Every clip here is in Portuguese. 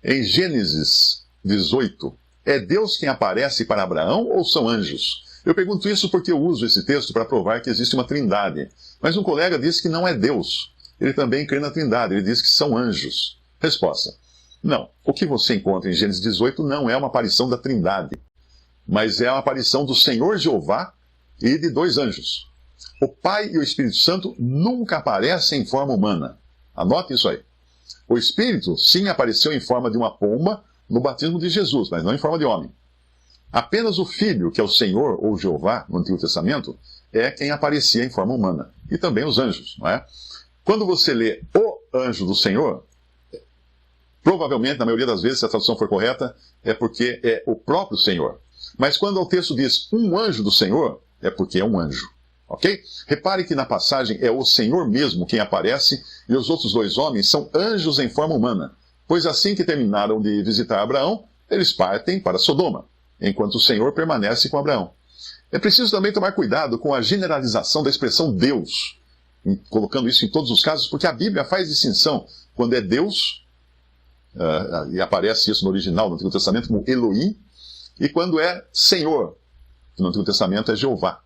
Em Gênesis 18, é Deus quem aparece para Abraão ou são anjos? Eu pergunto isso porque eu uso esse texto para provar que existe uma trindade. Mas um colega disse que não é Deus. Ele também crê na trindade, ele diz que são anjos. Resposta: não, o que você encontra em Gênesis 18 não é uma aparição da trindade, mas é uma aparição do Senhor Jeová e de dois anjos. O Pai e o Espírito Santo nunca aparecem em forma humana. Anote isso aí. O Espírito, sim, apareceu em forma de uma pomba no batismo de Jesus, mas não em forma de homem. Apenas o Filho, que é o Senhor ou Jeová, no Antigo Testamento, é quem aparecia em forma humana. E também os anjos, não é? Quando você lê o anjo do Senhor, provavelmente, na maioria das vezes, se a tradução for correta, é porque é o próprio Senhor. Mas quando o texto diz um anjo do Senhor, é porque é um anjo. Ok? Repare que na passagem é o Senhor mesmo quem aparece e os outros dois homens são anjos em forma humana. Pois assim que terminaram de visitar Abraão, eles partem para Sodoma, enquanto o Senhor permanece com Abraão. É preciso também tomar cuidado com a generalização da expressão Deus, colocando isso em todos os casos, porque a Bíblia faz distinção quando é Deus, e aparece isso no original, no Antigo Testamento, como Elohim, e quando é Senhor, que no Antigo Testamento é Jeová.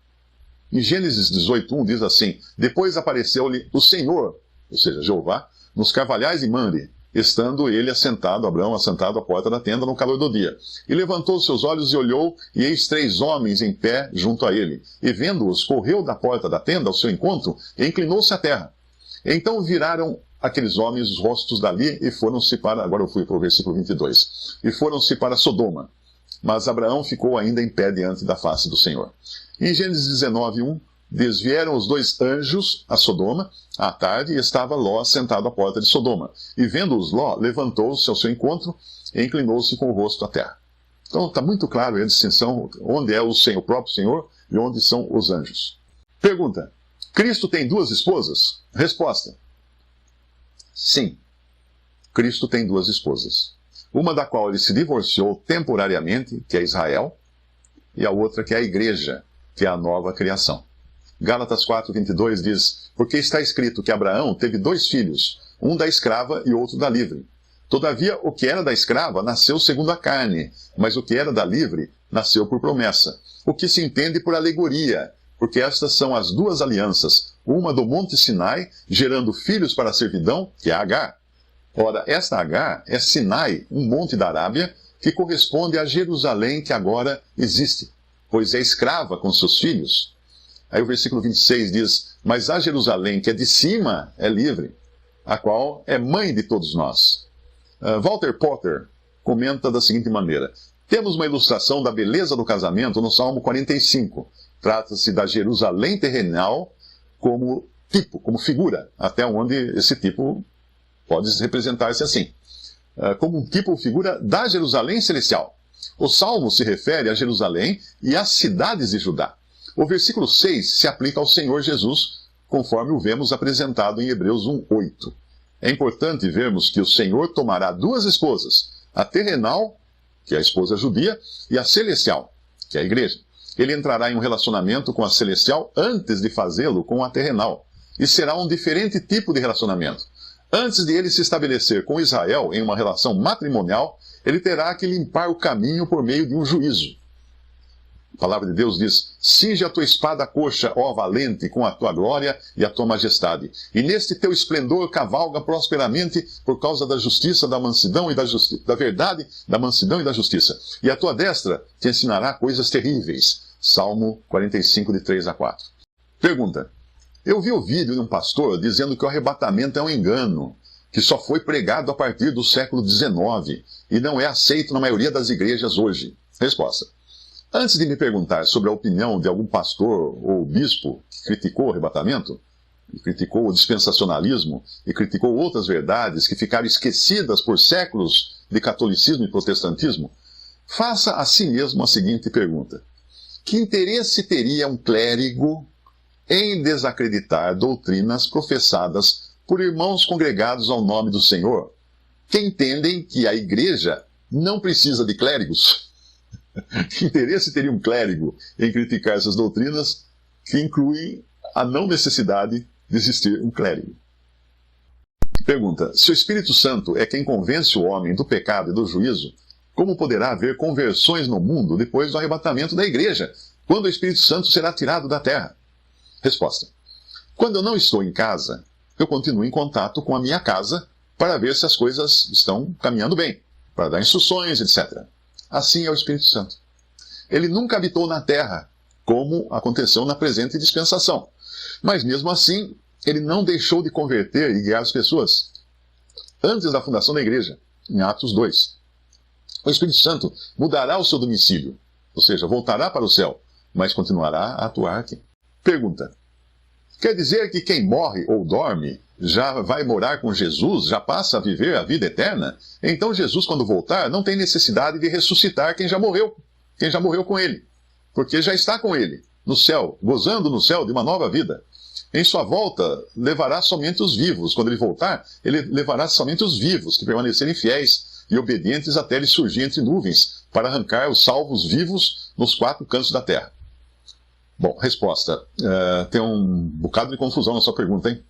Em Gênesis 18:1 diz assim: depois apareceu-lhe o Senhor, ou seja, Jeová, nos carvalhais de Mamre, estando ele assentado, Abraão assentado à porta da tenda no calor do dia. E levantou seus olhos e olhou, e eis 3 homens em pé junto a ele. E vendo-os, correu da porta da tenda ao seu encontro, e inclinou-se à terra. Então viraram aqueles homens os rostos dali, e foram-se para... Agora eu fui para o versículo 22. E foram-se para Sodoma. Mas Abraão ficou ainda em pé diante da face do Senhor. Em Gênesis 19:1, desvieram os 2 anjos a Sodoma à tarde, e estava Ló sentado à porta de Sodoma. E vendo-os, Ló levantou-se ao seu encontro e inclinou-se com o rosto à terra. Então está muito claro a distinção onde é o próprio Senhor e onde são os anjos. Pergunta: Cristo tem 2 esposas? Resposta: sim, Cristo tem 2 esposas. Uma da qual ele se divorciou temporariamente, que é Israel, e a outra que é a igreja, que é a nova criação. Gálatas 4:22 diz: porque está escrito que Abraão teve 2 filhos, um da escrava e outro da livre. Todavia, o que era da escrava nasceu segundo a carne, mas o que era da livre nasceu por promessa. O que se entende por alegoria, porque estas são as 2 alianças, uma do monte Sinai, gerando filhos para a servidão, que é Agar. Ora, esta Agar é Sinai, um monte da Arábia, que corresponde a Jerusalém que agora existe, pois é escrava com seus filhos. Aí o versículo 26 diz: mas a Jerusalém que é de cima é livre, a qual é mãe de todos nós. Walter Potter comenta da seguinte maneira: temos uma ilustração da beleza do casamento no Salmo 45. Trata-se da Jerusalém terrenal como tipo, como figura, até onde esse tipo pode representar-se assim. Como um tipo ou figura da Jerusalém celestial. O Salmo se refere a Jerusalém e às cidades de Judá. O versículo 6 se aplica ao Senhor Jesus, conforme o vemos apresentado em Hebreus 1:8. É importante vermos que o Senhor tomará 2 esposas, a terrenal, que é a esposa judia, e a celestial, que é a igreja. Ele entrará em um relacionamento com a celestial antes de fazê-lo com a terrenal, e será um diferente tipo de relacionamento. Antes de ele se estabelecer com Israel em uma relação matrimonial, ele terá que limpar o caminho por meio de um juízo. A palavra de Deus diz: cinge a tua espada coxa, ó valente, com a tua glória e a tua majestade. E neste teu esplendor cavalga prosperamente por causa da justiça, da mansidão e da verdade, da mansidão e da justiça. E a tua destra te ensinará coisas terríveis. Salmo 45, de 3-4. Pergunta: eu vi o vídeo de um pastor dizendo que o arrebatamento é um engano, que só foi pregado a partir do século XIX e não é aceito na maioria das igrejas hoje. Resposta: antes de me perguntar sobre a opinião de algum pastor ou bispo que criticou o arrebatamento, e criticou o dispensacionalismo, e criticou outras verdades que ficaram esquecidas por séculos de catolicismo e protestantismo, faça a si mesmo a seguinte pergunta: que interesse teria um clérigo em desacreditar doutrinas professadas por irmãos congregados ao nome do Senhor, que entendem que a igreja não precisa de clérigos? Que interesse teria um clérigo em criticar essas doutrinas que incluem a não necessidade de existir um clérigo? Pergunta: se o Espírito Santo é quem convence o homem do pecado e do juízo, como poderá haver conversões no mundo depois do arrebatamento da igreja, quando o Espírito Santo será tirado da terra? Resposta: quando eu não estou em casa, eu continuo em contato com a minha casa para ver se as coisas estão caminhando bem, para dar instruções, etc. Assim é o Espírito Santo. Ele nunca habitou na terra, como aconteceu na presente dispensação. Mas mesmo assim, ele não deixou de converter e guiar as pessoas antes da fundação da igreja, em Atos 2. O Espírito Santo mudará o seu domicílio, ou seja, voltará para o céu, mas continuará a atuar aqui. Pergunta: quer dizer que quem morre ou dorme já vai morar com Jesus, já passa a viver a vida eterna? Então Jesus, quando voltar, não tem necessidade de ressuscitar quem já morreu com ele, porque já está com ele, no céu, gozando no céu de uma nova vida. Em sua volta, levará somente os vivos. Quando ele voltar, ele levará somente os vivos, que permanecerem fiéis e obedientes até ele surgir entre nuvens, para arrancar os salvos vivos nos 4 cantos da terra. Bom, resposta. Tem um bocado de confusão na sua pergunta, hein?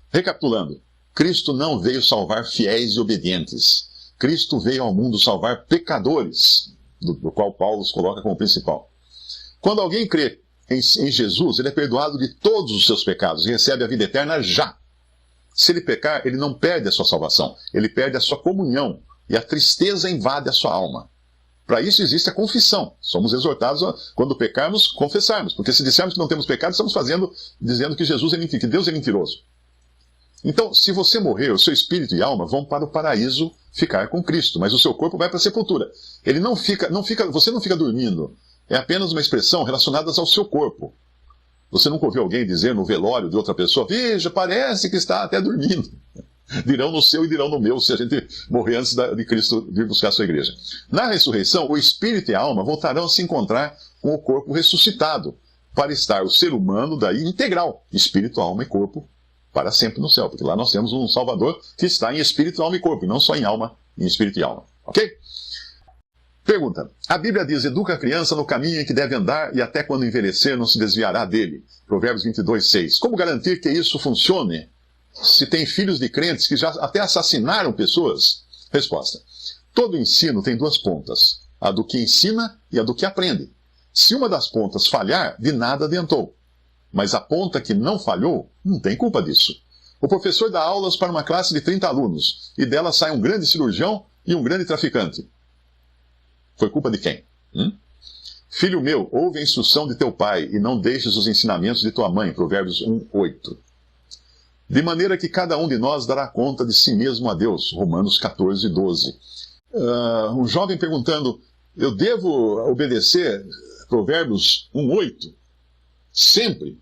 Recapitulando, Cristo não veio salvar fiéis e obedientes. Cristo veio ao mundo salvar pecadores, do qual Paulo os coloca como principal. Quando alguém crê em Jesus, ele é perdoado de todos os seus pecados e recebe a vida eterna já. Se ele pecar, ele não perde a sua salvação, ele perde a sua comunhão e a tristeza invade a sua alma. Para isso existe a confissão. Somos exortados a, quando pecarmos, confessarmos, porque se dissermos que não temos pecado, estamos dizendo que Jesus é mentiroso, que Deus é mentiroso. Então, se você morrer, o seu espírito e alma vão para o paraíso ficar com Cristo, mas o seu corpo vai para a sepultura. Ele você não fica dormindo. É apenas uma expressão relacionada ao seu corpo. Você nunca ouviu alguém dizer no velório de outra pessoa: veja, parece que está até dormindo. Dirão no seu e dirão no meu, se a gente morrer antes de Cristo vir buscar a sua igreja. Na ressurreição, o espírito e a alma voltarão a se encontrar com o corpo ressuscitado, para estar o ser humano daí integral, espírito, alma e corpo, para sempre no céu. Porque lá nós temos um Salvador que está em espírito, alma e corpo, e não só em alma, em espírito e alma. Ok? Pergunta: a Bíblia diz: educa a criança no caminho em que deve andar e até quando envelhecer não se desviará dele. Provérbios 22:6. Como garantir que isso funcione se tem filhos de crentes que já até assassinaram pessoas? Resposta: todo ensino tem 2 pontas, a do que ensina e a do que aprende. Se uma das pontas falhar, de nada adiantou. Mas a ponta que não falhou, não tem culpa disso. O professor dá aulas para uma classe de 30 alunos, e dela sai um grande cirurgião e um grande traficante. Foi culpa de quem? Filho meu, ouve a instrução de teu pai, e não deixes os ensinamentos de tua mãe. Provérbios 1:8. De maneira que cada um de nós dará conta de si mesmo a Deus. Romanos 14:12. Um jovem perguntando: eu devo obedecer Provérbios 1:8? Sempre.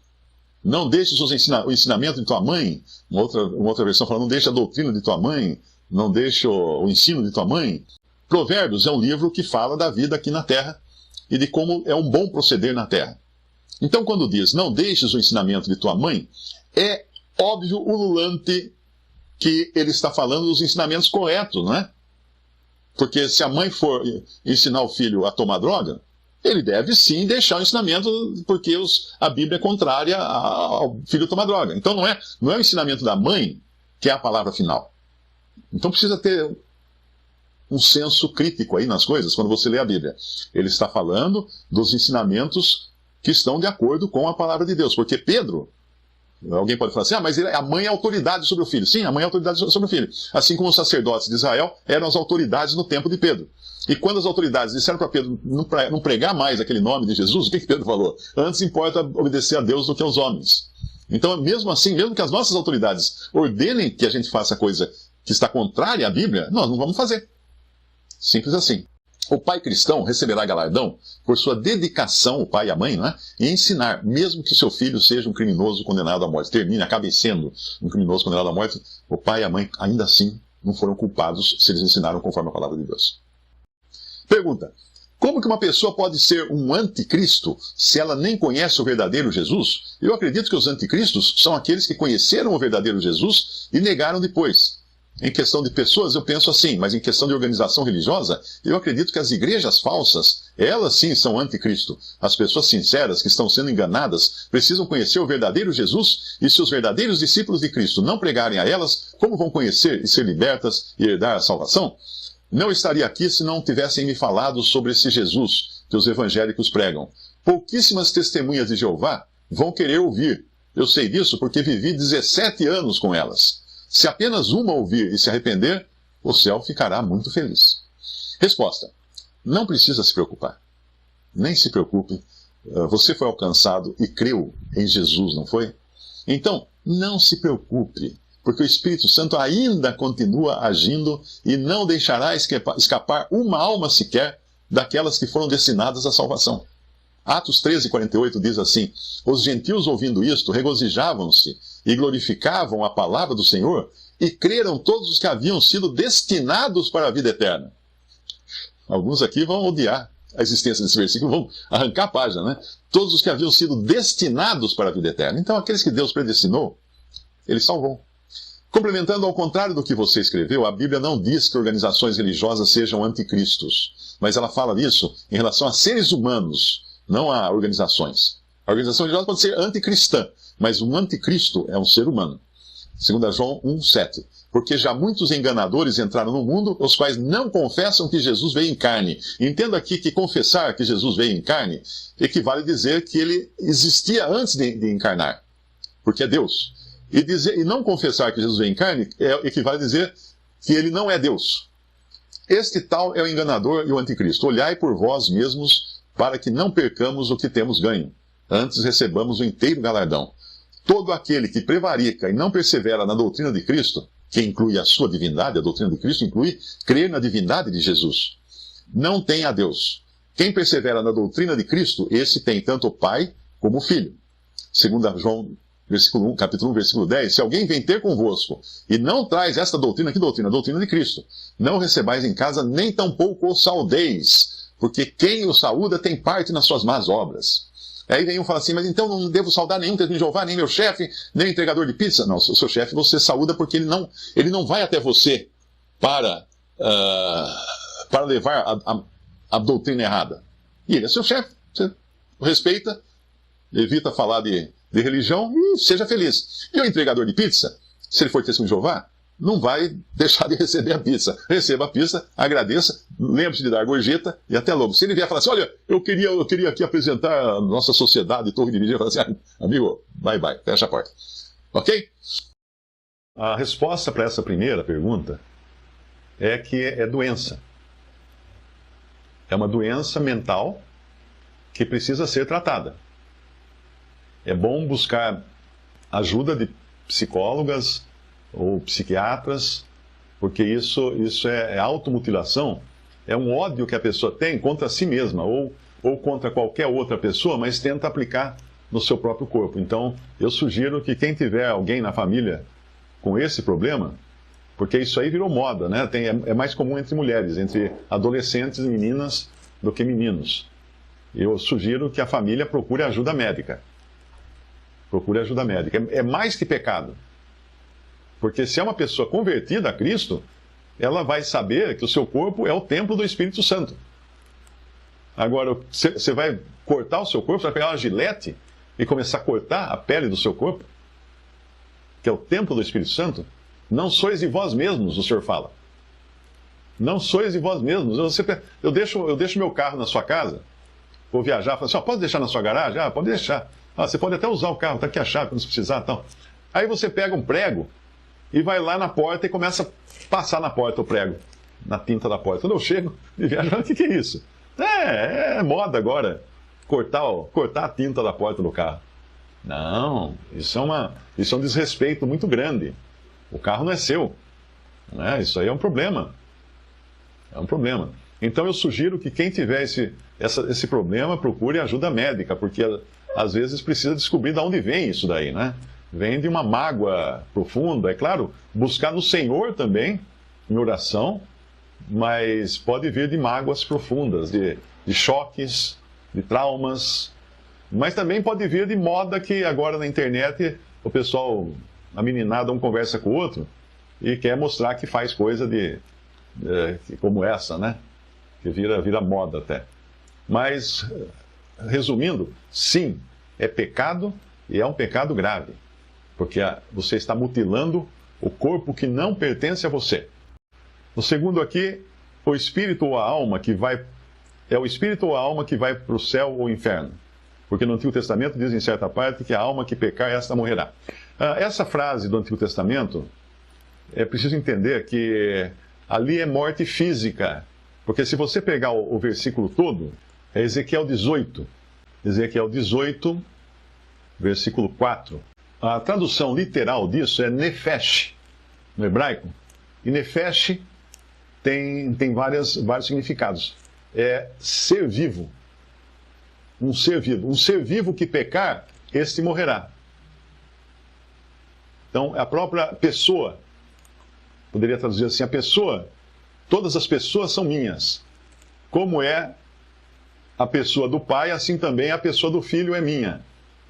Não deixes o ensinamento de tua mãe. Uma outra versão fala: não deixe a doutrina de tua mãe. Não deixe o ensino de tua mãe. Provérbios é um livro que fala da vida aqui na terra e de como é um bom proceder na terra. Então, quando diz não deixes o ensinamento de tua mãe, é óbvio, ululante, que ele está falando dos ensinamentos corretos, não é? Porque se a mãe for ensinar o filho a tomar droga, ele deve sim deixar o ensinamento, porque a Bíblia é contrária ao filho tomar droga. Então não é o ensinamento da mãe que é a palavra final. Então precisa ter um senso crítico aí nas coisas quando você lê a Bíblia. Ele está falando dos ensinamentos que estão de acordo com a palavra de Deus. Porque Pedro, alguém pode falar assim: mas a mãe é autoridade sobre o filho. Sim, a mãe é autoridade sobre o filho. Assim como os sacerdotes de Israel eram as autoridades no tempo de Pedro. E quando as autoridades disseram para Pedro não pregar mais aquele nome de Jesus, o que Pedro falou? Antes importa obedecer a Deus do que aos homens. Então, mesmo assim, mesmo que as nossas autoridades ordenem que a gente faça coisa que está contrária à Bíblia, nós não vamos fazer. Simples assim. O pai cristão receberá galardão por sua dedicação, o pai e a mãe, né, em ensinar, mesmo que seu filho seja um criminoso condenado à morte. Acabe sendo um criminoso condenado à morte, o pai e a mãe ainda assim não foram culpados se eles ensinaram conforme a palavra de Deus. Pergunta: como que uma pessoa pode ser um anticristo se ela nem conhece o verdadeiro Jesus? Eu acredito que os anticristos são aqueles que conheceram o verdadeiro Jesus e negaram depois. Em questão de pessoas, eu penso assim, mas em questão de organização religiosa, eu acredito que as igrejas falsas, Elas sim são anticristo. As pessoas sinceras que estão sendo enganadas precisam conhecer o verdadeiro Jesus, e se os verdadeiros discípulos de Cristo não pregarem a elas, como vão conhecer e ser libertas e herdar a salvação? Não estaria aqui se não tivessem me falado sobre esse Jesus que os evangélicos pregam. Pouquíssimas testemunhas de Jeová vão querer ouvir. Eu sei disso porque vivi 17 anos com elas. Se apenas uma ouvir e se arrepender, o céu ficará muito feliz. Resposta: não precisa se preocupar. Nem se preocupe. Você foi alcançado e creu em Jesus, não foi? Então, não se preocupe, porque o Espírito Santo ainda continua agindo e não deixará escapar uma alma sequer daquelas que foram destinadas à salvação. Atos 13:48 diz assim: os gentios, ouvindo isto, regozijavam-se e glorificavam a palavra do Senhor, e creram todos os que haviam sido destinados para a vida eterna. Alguns aqui vão odiar a existência desse versículo, vão arrancar a página, né? Todos os que haviam sido destinados para a vida eterna. Então, aqueles que Deus predestinou, Ele salvou. Complementando, ao contrário do que você escreveu, a Bíblia não diz que organizações religiosas sejam anticristos, mas ela fala isso em relação a seres humanos, não a organizações. A organização religiosa pode ser anticristã, mas um anticristo é um ser humano. 2 João 1,7. Porque já muitos enganadores entraram no mundo, os quais não confessam que Jesus veio em carne. Entenda aqui que confessar que Jesus veio em carne equivale a dizer que ele existia antes de encarnar, porque é Deus. E não confessar que Jesus veio em carne equivale a dizer que ele não é Deus. Este tal é o enganador e o anticristo. Olhai por vós mesmos para que não percamos o que temos ganho. Antes recebamos o inteiro galardão. Todo aquele que prevarica e não persevera na doutrina de Cristo, que inclui a sua divindade, a doutrina de Cristo inclui crer na divindade de Jesus, não tem a Deus. Quem persevera na doutrina de Cristo, esse tem tanto o Pai como o Filho. 2 João capítulo 1, versículo 10, se alguém vem ter convosco e não traz esta doutrina, que doutrina? A doutrina de Cristo. Não recebais em casa, nem tampouco o saudeis, porque quem o saúda tem parte nas suas más obras. Aí vem um e fala assim, mas então não devo saudar nenhum testemunho de Jeová, nem meu chefe, nem o entregador de pizza. Não, o seu chefe você saúda porque ele não vai até você para levar a doutrina errada. E ele é seu chefe, você o respeita, evita falar de religião e seja feliz. E o entregador de pizza, se ele for testemunho de Jeová, não vai deixar de receber a pizza. Receba a pizza, agradeça, lembre-se de dar gorjeta e até logo. Se ele vier falar assim, olha, eu queria aqui apresentar a nossa sociedade, Torre de Vigia, eu falo assim, amigo, bye, fecha a porta. Ok? A resposta para essa primeira pergunta é que é doença. É uma doença mental que precisa ser tratada. É bom buscar ajuda de psicólogas ou psiquiatras, porque isso é automutilação, é um ódio que a pessoa tem contra si mesma, ou contra qualquer outra pessoa, mas tenta aplicar no seu próprio corpo. Então, eu sugiro que quem tiver alguém na família com esse problema, porque isso aí virou moda, né? É mais comum entre mulheres, entre adolescentes e meninas do que meninos. Eu sugiro que a família procure ajuda médica. Procure ajuda médica. É mais que pecado. Porque se é uma pessoa convertida a Cristo, ela vai saber que o seu corpo é o templo do Espírito Santo. Agora, você vai cortar o seu corpo, você vai pegar uma gilete e começar a cortar a pele do seu corpo, que é o templo do Espírito Santo. Não sois de vós mesmos, o Senhor fala. Não sois de vós mesmos. Eu deixo meu carro na sua casa, vou viajar, falo assim, pode deixar na sua garagem? Ah, pode deixar. Você pode até usar o carro, está aqui a chave, quando você precisar. Então. Aí você pega um prego e vai lá na porta e começa a passar na porta o prego, na tinta da porta. Quando eu chego e viajo, o que é isso? É moda agora, cortar a tinta da porta do carro. Não, isso é um desrespeito muito grande. O carro não é seu. Né? Isso aí é um problema. É um problema. Então eu sugiro que quem tiver esse problema procure ajuda médica, porque às vezes precisa descobrir de onde vem isso daí, né? Vem de uma mágoa profunda. É claro, buscar no Senhor também, em oração, mas pode vir de mágoas profundas, de choques, de traumas, mas também pode vir de moda que agora na internet o pessoal, a meninada, um conversa com o outro e quer mostrar que faz coisa como essa, né? Que vira moda até. Mas, resumindo, sim, é pecado e é um pecado grave, porque você está mutilando o corpo que não pertence a você. O segundo aqui, o espírito ou a alma que vai... É o espírito ou a alma que vai para o céu ou inferno. Porque no Antigo Testamento diz em certa parte que a alma que pecar, esta morrerá. Essa frase do Antigo Testamento, é preciso entender que ali é morte física. Porque se você pegar o versículo todo, é Ezequiel 18. Ezequiel 18, versículo 4. A tradução literal disso é nefesh, no hebraico. E nefesh tem vários significados. É ser vivo. Um ser vivo. Um ser vivo que pecar, este morrerá. Então, a própria pessoa, poderia traduzir assim, a pessoa, todas as pessoas são minhas. Como é a pessoa do pai, assim também a pessoa do filho é minha.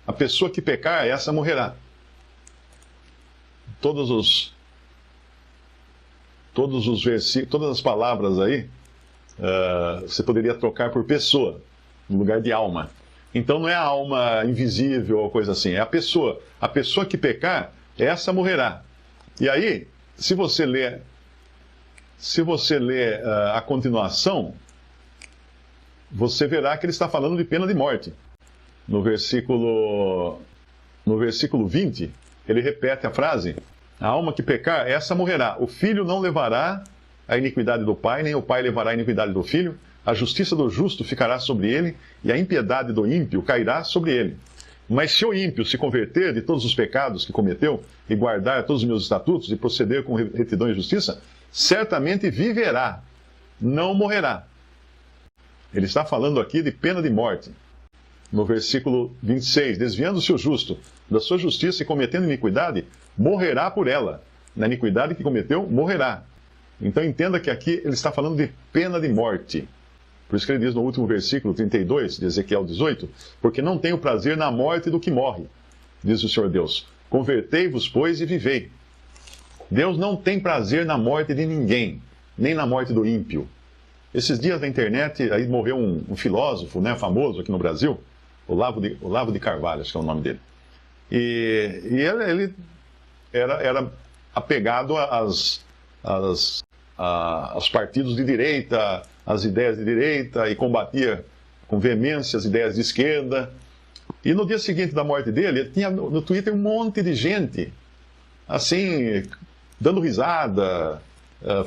A pessoa que pecar, essa morrerá. Todos os versículos, todas as palavras aí, você poderia trocar por pessoa, no lugar de alma. Então não é a alma invisível ou coisa assim, é a pessoa. A pessoa que pecar, essa morrerá. E aí, se você ler a continuação, você verá que ele está falando de pena de morte. No versículo 20, ele repete a frase: a alma que pecar, essa morrerá. O filho não levará a iniquidade do pai, nem o pai levará a iniquidade do filho. A justiça do justo ficará sobre ele, e a impiedade do ímpio cairá sobre ele. Mas se o ímpio se converter de todos os pecados que cometeu, e guardar todos os meus estatutos, e proceder com retidão e justiça, certamente viverá, não morrerá. Ele está falando aqui de pena de morte. No versículo 26, desviando-se o justo da sua justiça e cometendo iniquidade, morrerá por ela. Na iniquidade que cometeu, morrerá. Então entenda que aqui ele está falando de pena de morte. Por isso que ele diz no último versículo 32 de Ezequiel 18, porque não tenho prazer na morte do que morre, diz o Senhor Deus. Convertei-vos, pois, e vivei. Deus não tem prazer na morte de ninguém, nem na morte do ímpio. Esses dias na internet, aí morreu um filósofo, né, famoso aqui no Brasil, Olavo de Carvalho, acho que é o nome dele. E ele era apegado aos partidos de direita, às ideias de direita, e combatia com veemência as ideias de esquerda. E no dia seguinte da morte dele, tinha no Twitter um monte de gente, assim, dando risada,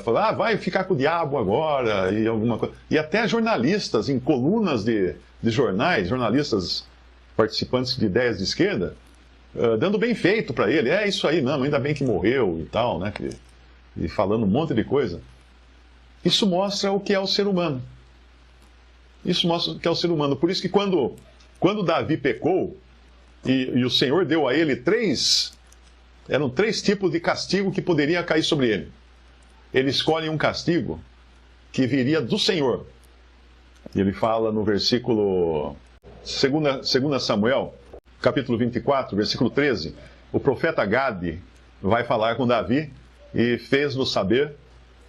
falando, vai ficar com o diabo agora, e alguma coisa. E até jornalistas, em colunas de jornais, jornalistas participantes de ideias de esquerda, dando bem feito para ele. É isso aí mesmo, ainda bem que morreu e tal, né? E falando um monte de coisa. Isso mostra o que é o ser humano. Isso mostra o que é o ser humano. Por isso que quando Davi pecou, e o Senhor deu a ele eram três tipos de castigo que poderia cair sobre ele. Ele escolhe um castigo que viria do Senhor. E ele fala no versículo 2 Samuel, capítulo 24, versículo 13, o profeta Gade vai falar com Davi e fez-no saber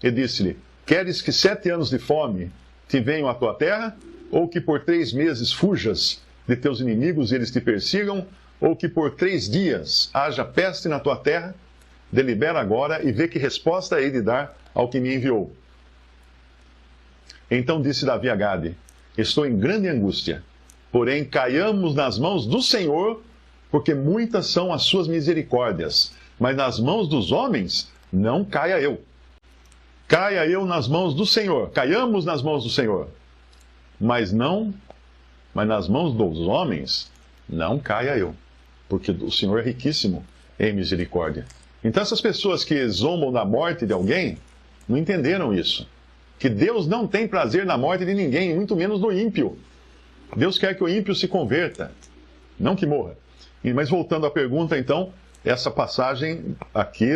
e disse-lhe: queres que 7 anos de fome te venham à tua terra, ou que por 3 meses fujas de teus inimigos e eles te persigam, ou que por 3 dias haja peste na tua terra? Delibera agora e vê que resposta hei de dar ao que me enviou. Então disse Davi a Gade: estou em grande angústia, porém caiamos nas mãos do Senhor, porque muitas são as suas misericórdias, mas nas mãos dos homens não caia eu. Caia eu nas mãos do Senhor, caiamos nas mãos do Senhor, mas nas mãos dos homens não caia eu, porque o Senhor é riquíssimo em misericórdia. Então essas pessoas que zombam da morte de alguém, não entenderam isso. Que Deus não tem prazer na morte de ninguém, muito menos do ímpio. Deus quer que o ímpio se converta, não que morra. Mas voltando à pergunta, então, essa passagem aqui,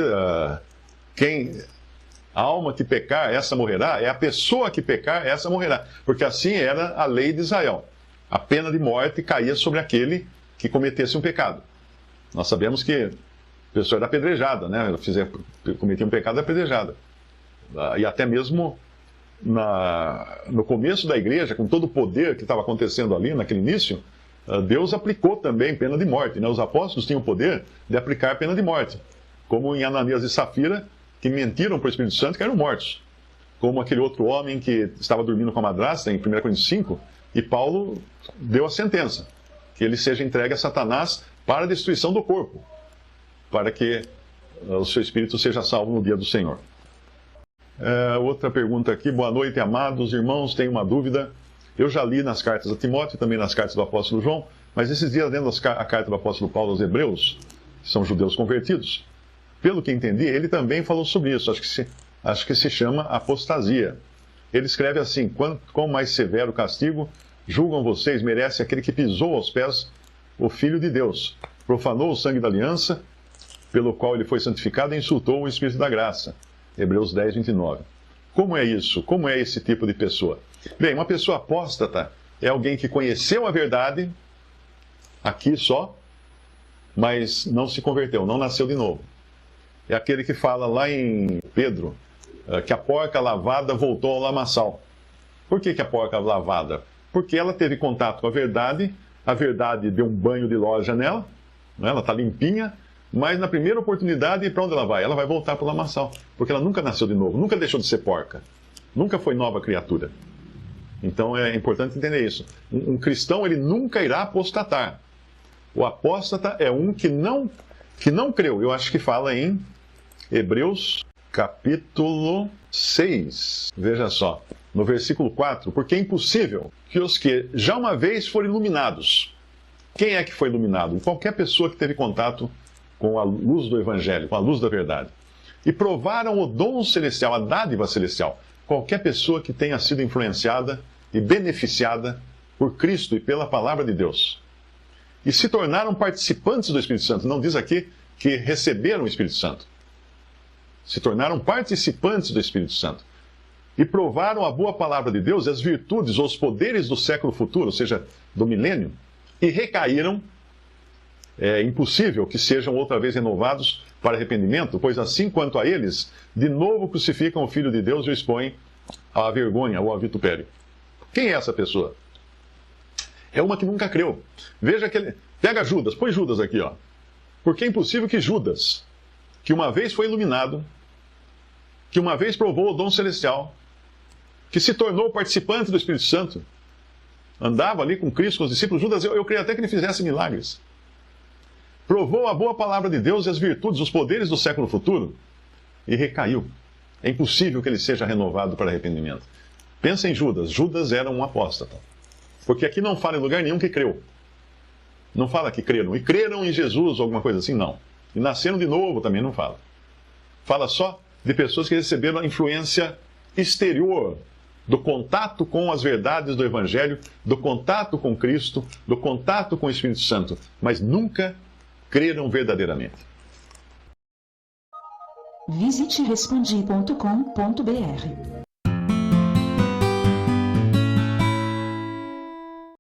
a alma que pecar, essa morrerá, é a pessoa que pecar, essa morrerá. Porque assim era a lei de Israel. A pena de morte caía sobre aquele que cometesse um pecado. Nós sabemos que a pessoa era apedrejada, né? Cometia um pecado, apedrejada. E até mesmo no começo da igreja, com todo o poder que estava acontecendo ali naquele início, Deus aplicou também pena de morte, né? Os apóstolos tinham o poder de aplicar pena de morte, como em Ananias e Safira, que mentiram para o Espírito Santo e caíram mortos. Como aquele outro homem que estava dormindo com a madrasta, em 1 Coríntios 5, e Paulo deu a sentença, que ele seja entregue a Satanás para a destruição do corpo, para que o seu espírito seja salvo no dia do Senhor. Outra pergunta aqui. Boa noite, amados irmãos. Tenho uma dúvida. Eu já li nas cartas a Timóteo e também nas cartas do apóstolo João, mas esses dias lendo a carta do apóstolo Paulo aos Hebreus, que são judeus convertidos, pelo que entendi, ele também falou sobre isso. Acho que se chama apostasia. Ele escreve assim: quão mais severo castigo julgam vocês merece aquele que pisou aos pés o Filho de Deus, profanou o sangue da aliança, pelo qual ele foi santificado e insultou o Espírito da graça. Hebreus 10, 29. Como é isso? Como é esse tipo de pessoa? Bem, uma pessoa apóstata é alguém que conheceu a verdade, aqui só, mas não se converteu, não nasceu de novo. É aquele que fala lá em Pedro, que a porca lavada voltou ao lamaçal. Por que a porca lavada? Porque ela teve contato com a verdade deu um banho de loja nela, né? Ela está limpinha, mas na primeira oportunidade, para onde ela vai? Ela vai voltar para o lamaçal, porque ela nunca nasceu de novo, nunca deixou de ser porca, nunca foi nova criatura. Então é importante entender isso. Um cristão, ele nunca irá apostatar. O apóstata é um que não creu. Eu acho que fala em Hebreus capítulo 6. Veja só, no versículo 4. Porque é impossível que os que já uma vez foram iluminados. Quem é que foi iluminado? Qualquer pessoa que teve contato com a luz do Evangelho, com a luz da verdade. E provaram o dom celestial, a dádiva celestial. Qualquer pessoa que tenha sido influenciada e beneficiada por Cristo e pela palavra de Deus. E se tornaram participantes do Espírito Santo. Não diz aqui que receberam o Espírito Santo. Se tornaram participantes do Espírito Santo. E provaram a boa palavra de Deus, as virtudes ou os poderes do século futuro, ou seja, do milênio, e recaíram. É impossível que sejam outra vez renovados para arrependimento, pois assim quanto a eles, de novo crucificam o Filho de Deus e o expõem à vergonha ou ao vitupério. Quem é essa pessoa? É uma que nunca creu. Veja que ele... Pega Judas, põe Judas aqui, ó. Porque é impossível que Judas, que uma vez foi iluminado, que uma vez provou o dom celestial, que se tornou participante do Espírito Santo, andava ali com Cristo, com os discípulos, Judas, eu creio até que ele fizesse milagres. Provou a boa palavra de Deus e as virtudes, os poderes do século futuro, e recaiu. É impossível que ele seja renovado para arrependimento. Pensa em Judas. Judas era um apóstata. Porque aqui não fala em lugar nenhum que creu. Não fala que creram. E creram em Jesus ou alguma coisa assim, não. E nasceram de novo também não fala. Fala só de pessoas que receberam a influência exterior do contato com as verdades do Evangelho, do contato com Cristo, do contato com o Espírito Santo, mas nunca creram verdadeiramente. Visite respondi.com.br